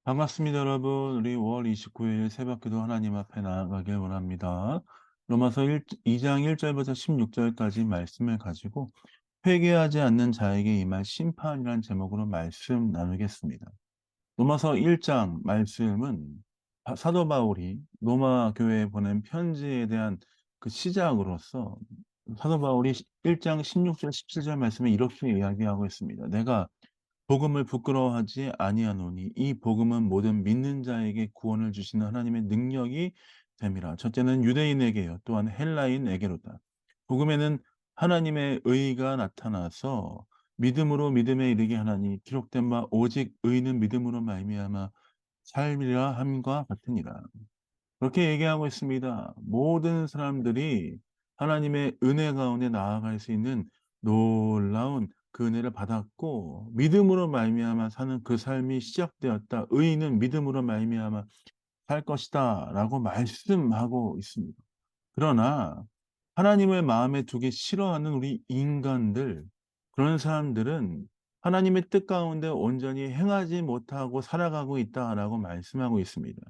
반갑습니다, 여러분. 우리 5월 29일 새벽기도 하나님 앞에 나아가길 원합니다. 로마서 2장 1절부터 16절까지 말씀을 가지고 회개하지 않는 자에게 임할 심판이란 제목으로 말씀 나누겠습니다. 로마서 1장 말씀은 사도 바울이 로마 교회에 보낸 편지에 대한 그 시작으로서 사도 바울이 1장 16절, 17절 말씀에 이렇게 이야기하고 있습니다. 내가 복음을 부끄러워하지 아니하노니 이 복음은 모든 믿는 자에게 구원을 주시는 하나님의 능력이 됨이라. 첫째는 유대인에게요, 또한 헬라인에게로다. 복음에는 하나님의 의가 나타나서 믿음으로 믿음에 이르게 하나니 기록된 바 오직 의는 믿음으로 말미암아 삶이라 함과 같으니라. 그렇게 얘기하고 있습니다. 모든 사람들이 하나님의 은혜 가운데 나아갈 수 있는 놀라운 그 은혜를 받았고 믿음으로 말미암아 사는 그 삶이 시작되었다. 의인은 믿음으로 말미암아 살 것이다라고 말씀하고 있습니다. 그러나 하나님을 마음에 두기 싫어하는 우리 인간들, 그런 사람들은 하나님의 뜻 가운데 온전히 행하지 못하고 살아가고 있다라고 말씀하고 있습니다.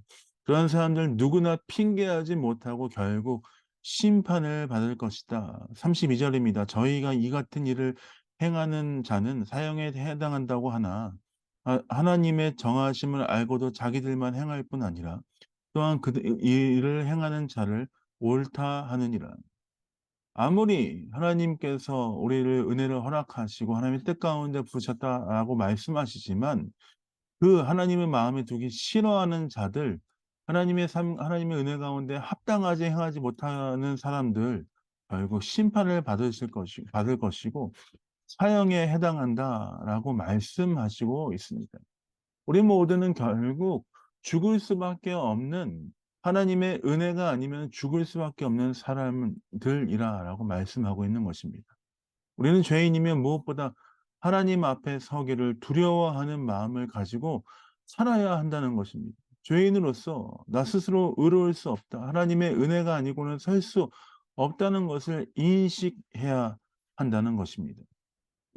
그런 사람들 누구나 핑계하지 못하고 결국 심판을 받을 것이다. 32절입니다. 저희가 이 같은 일을 행하는 자는 사형에 해당한다고 하나 하나님의 정하심을 알고도 자기들만 행할 뿐 아니라 또한 그 일을 행하는 자를 옳다 하느니라. 아무리 하나님께서 우리를 은혜를 허락하시고 하나님의 뜻 가운데 부르셨다라고 말씀하시지만 그 하나님의 마음에 두기 싫어하는 자들, 하나님의 은혜 가운데 합당하게 행하지 못하는 사람들 결국 심판을 받을 것이고 사형에 해당한다라고 말씀하시고 있습니다. 우리 모두는 결국 죽을 수밖에 없는, 하나님의 은혜가 아니면 죽을 수밖에 없는 사람들이라고 말씀하고 있는 것입니다. 우리는 죄인이면 무엇보다 하나님 앞에 서기를 두려워하는 마음을 가지고 살아야 한다는 것입니다. 죄인으로서 나 스스로 의로울 수 없다. 하나님의 은혜가 아니고는 설 수 없다는 것을 인식해야 한다는 것입니다.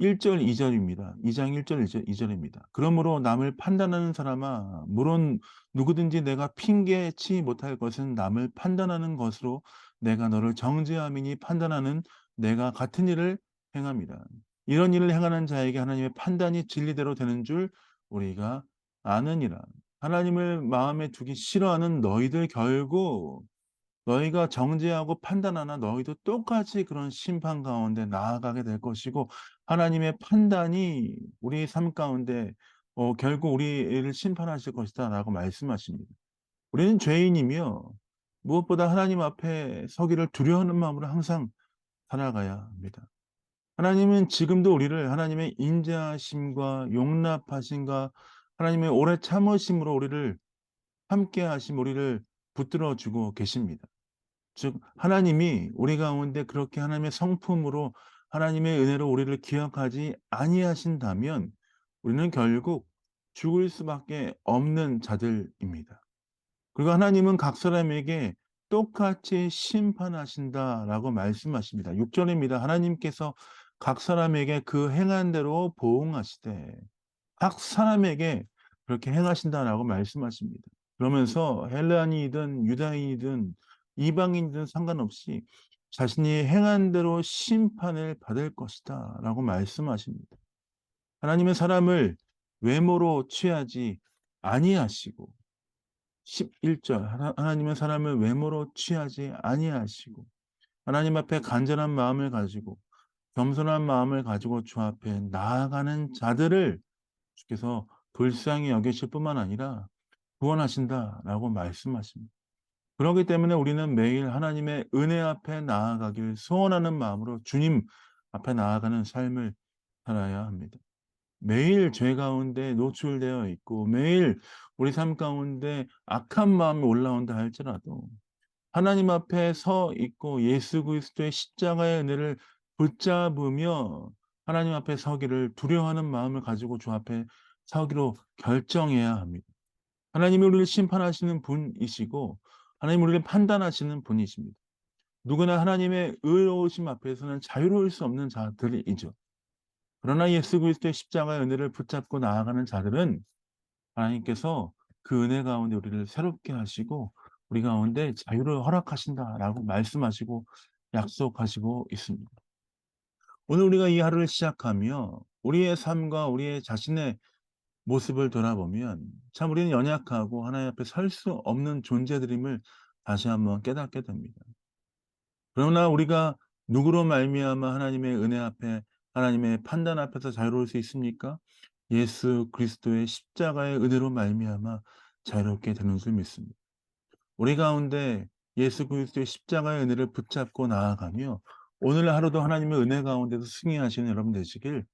1절 2 절입니다. 2장 1절 2절입니다 그러므로 남을 판단하는 사람아, 물론 누구든지 내가 핑계치 못할 것은 남을 판단하는 것으로 내가 너를 정죄함이니 판단하는 내가 같은 일을 행함이라. 이런 일을 행하는 자에게 하나님의 판단이 진리대로 되는 줄 우리가 아느니라. 하나님을 마음에 두기 싫어하는 너희들 결국 너희가 정죄하고 판단하나 너희도 똑같이 그런 심판 가운데 나아가게 될 것이고 하나님의 판단이 우리 삶 가운데 결국 우리를 심판하실 것이다라고 말씀하십니다. 우리는 죄인이며 무엇보다 하나님 앞에 서기를 두려워하는 마음으로 항상 살아가야 합니다. 하나님은 지금도 우리를 하나님의 인자하심과 용납하심과 하나님의 오래 참으심으로 우리를 함께하심, 우리를 붙들어 주고 계십니다. 즉 하나님이 우리 가운데 그렇게 하나님의 성품으로 하나님의 은혜로 우리를 기억하지 아니하신다면 우리는 결국 죽을 수밖에 없는 자들입니다. 그리고 하나님은 각 사람에게 똑같이 심판하신다라고 말씀하십니다. 6 절입니다. 하나님께서 각 사람에게 그 행한 대로 보응하시되 각 사람에게 그렇게 행하신다라고 말씀하십니다. 그러면서 헬라인이든 유다인이든 이방인이든 상관없이 자신이 행한 대로 심판을 받을 것이다라고 말씀하십니다. 하나님은 사람을 외모로 취하지 아니하시고 11절 하나님은 사람을 외모로 취하지 아니하시고 하나님 앞에 간절한 마음을 가지고 겸손한 마음을 가지고 주 앞에 나아가는 자들을 주께서 불쌍히 여기실 뿐만 아니라 구원하신다라고 말씀하십니다. 그렇기 때문에 우리는 매일 하나님의 은혜 앞에 나아가길 소원하는 마음으로 주님 앞에 나아가는 삶을 살아야 합니다. 매일 죄 가운데 노출되어 있고 매일 우리 삶 가운데 악한 마음이 올라온다 할지라도 하나님 앞에 서 있고 예수 그리스도의 십자가의 은혜를 붙잡으며 하나님 앞에 서기를 두려워하는 마음을 가지고 주 앞에 서기로 결정해야 합니다. 하나님이 우리를 심판하시는 분이시고 하나님이 우리를 판단하시는 분이십니다. 누구나 하나님의 의로우심 앞에서는 자유로울 수 없는 자들이죠. 그러나 예수 그리스도의 십자가의 은혜를 붙잡고 나아가는 자들은 하나님께서 그 은혜 가운데 우리를 새롭게 하시고 우리 가운데 자유를 허락하신다라고 말씀하시고 약속하시고 있습니다. 오늘 우리가 이 하루를 시작하며 우리의 삶과 우리의 자신의 모습을 돌아보면 참 우리는 연약하고 하나님 앞에 설 수 없는 존재들임을 다시 한번 깨닫게 됩니다. 그러나 우리가 누구로 말미암아 하나님의 은혜 앞에 하나님의 판단 앞에서 자유로울 수 있습니까? 예수 그리스도의 십자가의 은혜로 말미암아 자유롭게 되는 줄 믿습니다. 우리 가운데 예수 그리스도의 십자가의 은혜를 붙잡고 나아가며 오늘 하루도 하나님의 은혜 가운데서 승리하시는 여러분 되시길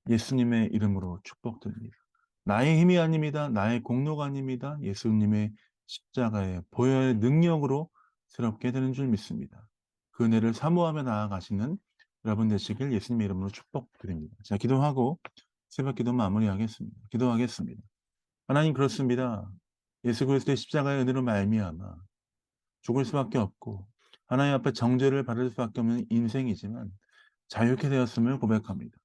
예수님의 이름으로 축복드립니다. 나의 힘이 아닙니다. 나의 공로가 아닙니다. 예수님의 십자가의 보혈의 능력으로 새롭게 되는 줄 믿습니다. 그 은혜를 사모하며 나아가시는 여러분 되시길 예수님의 이름으로 축복드립니다. 자, 기도하고 새벽 기도 마무리하겠습니다. 기도하겠습니다. 하나님 그렇습니다. 예수 그리스도의 십자가의 은혜로 말미암아 죽을 수밖에 없고 하나님 앞에 정죄를 받을 수밖에 없는 인생이지만 자유케 되었음을 고백합니다.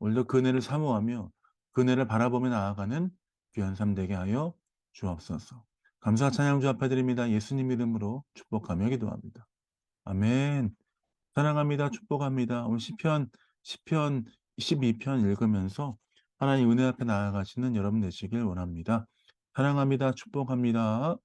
오늘도 그 은혜를 사모하며 그 은혜를 바라보며 나아가는 귀한 삶 되게 하여 주옵소서. 감사 찬양 주 앞에 드립니다. 예수님 이름으로 축복하며 기도합니다. 아멘. 사랑합니다. 축복합니다. 오늘 시편 22편 읽으면서 하나님 은혜 앞에 나아가시는 여러분 되시길 원합니다. 사랑합니다. 축복합니다.